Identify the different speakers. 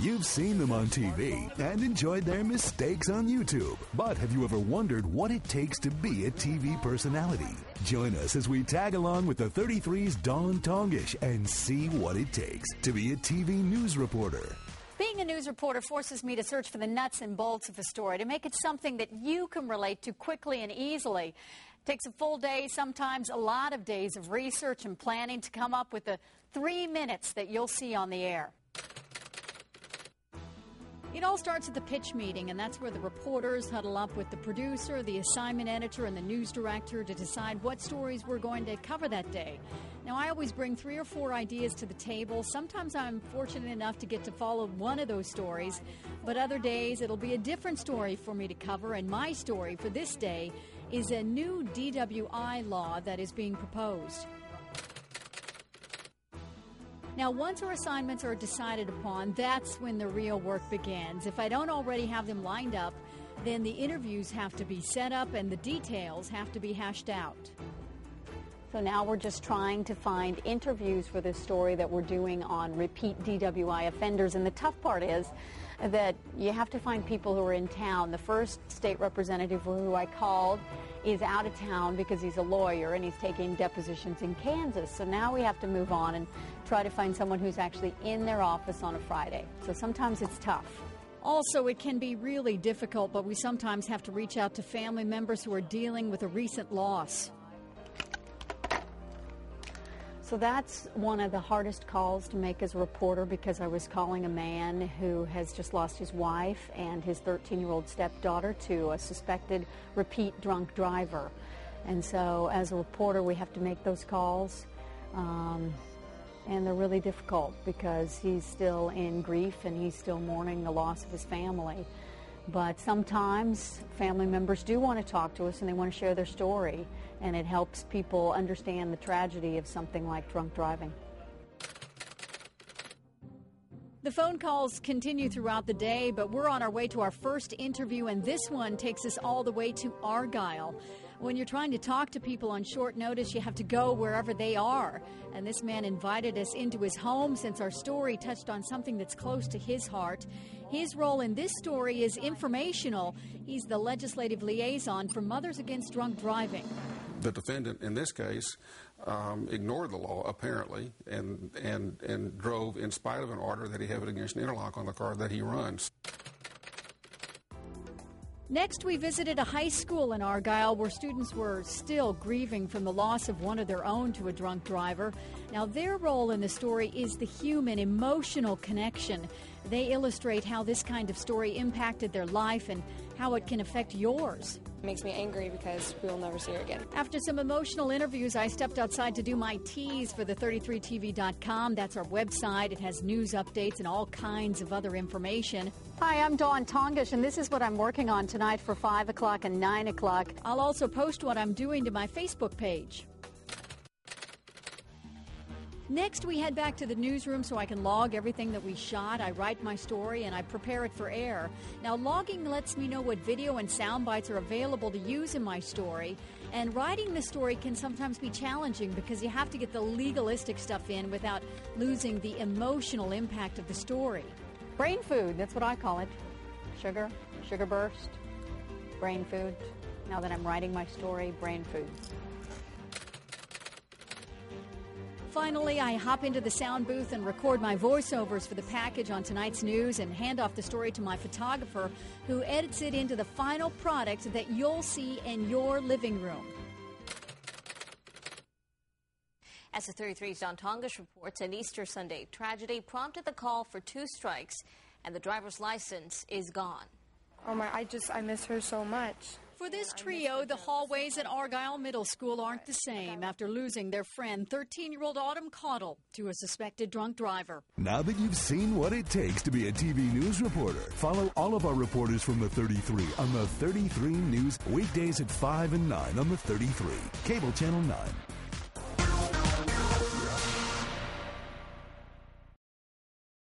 Speaker 1: You've seen them on TV and enjoyed their mistakes on YouTube. But have you ever wondered what it takes to be a TV personality? Join us as we tag along with the 33's Dawn Tongish and see what it takes to be a TV news reporter.
Speaker 2: Being a news reporter forces me to search for the nuts and bolts of a story, to make it something that you can relate to quickly and easily. It takes a full day, sometimes a lot of days of research and planning to come up with the 3 minutes that you'll see on the air. It all starts at the pitch meeting, and that's where the reporters huddle up with the producer, the assignment editor, and the news director to decide what stories we're going to cover that day. Now, I always bring 3 or 4 ideas to the table. Sometimes I'm fortunate enough to get to follow one of those stories, but other days it'll be a different story for me to cover, and my story for this day is a new DWI law that is being proposed. Now, once our assignments are decided upon, that's when the real work begins. If I don't already have them lined up, then the interviews have to be set up and the details have to be hashed out. So now we're just trying to find interviews for this story that we're doing on repeat DWI offenders. And the tough part is that you have to find people who are in town. The first state representative who I called is out of town because he's a lawyer and he's taking depositions in Kansas. So now we have to move on and try to find someone who's actually in their office on a Friday. So sometimes it's tough. Also, it can be really difficult, but we sometimes have to reach out to family members who are dealing with a recent loss. So that's one of the hardest calls to make as a reporter, because I was calling a man who has just lost his wife and his 13-year-old stepdaughter to a suspected repeat drunk driver. And so as a reporter, we have to make those calls. And they're really difficult because he's still in grief and he's still mourning the loss of his family. But sometimes family members do want to talk to us and they want to share their story, and it helps people understand the tragedy of something like drunk driving. The phone calls continue throughout the day, but we're on our way to our first interview, and this one takes us all the way to Argyle. When you're trying to talk to people on short notice, you have to go wherever they are. And this man invited us into his home since our story touched on something that's close to his heart. His role in this story is informational. He's the legislative liaison for Mothers Against Drunk Driving.
Speaker 3: The defendant in this case ignored the law, apparently, and drove in spite of an order that he had against an interlock on the car that he runs.
Speaker 2: Next, we visited a high school in Argyle where students were still grieving from the loss of one of their own to a drunk driver. Now, their role in the story is the human, emotional connection. They illustrate how this kind of story impacted their life and how it can affect yours.
Speaker 4: It makes me angry because we will never see her again.
Speaker 2: After some emotional interviews, I stepped outside to do my tease for the 33tv.com. That's our website. It has news updates and all kinds of other information. Hi, I'm Dawn Tongish, and this is what I'm working on tonight for 5 o'clock and 9 o'clock. I'll also post what I'm doing to my Facebook page. Next, we head back to the newsroom so I can log everything that we shot. I write my story and I prepare it for air. Now, logging lets me know what video and sound bites are available to use in my story. And writing the story can sometimes be challenging because you have to get the legalistic stuff in without losing the emotional impact of the story. Brain food, that's what I call it. Sugar burst, brain food. Now that I'm writing my story, brain food. Finally, I hop into the sound booth and record my voiceovers for the package on tonight's news and hand off the story to my photographer, who edits it into the final product that you'll see in your living room.
Speaker 5: As the 33's Dawn Tongish reports, an Easter Sunday tragedy prompted the call for 2 strikes, and the driver's license is gone.
Speaker 4: Oh my, I miss her so much.
Speaker 2: For this trio, the hallways at Argyle Middle School aren't the same after losing their friend, 13-year-old Autumn Caudle, to a suspected drunk driver.
Speaker 1: Now that you've seen what it takes to be a TV news reporter, follow all of our reporters from the 33 on the 33 News, weekdays at 5 and 9 on the 33, Cable Channel 9.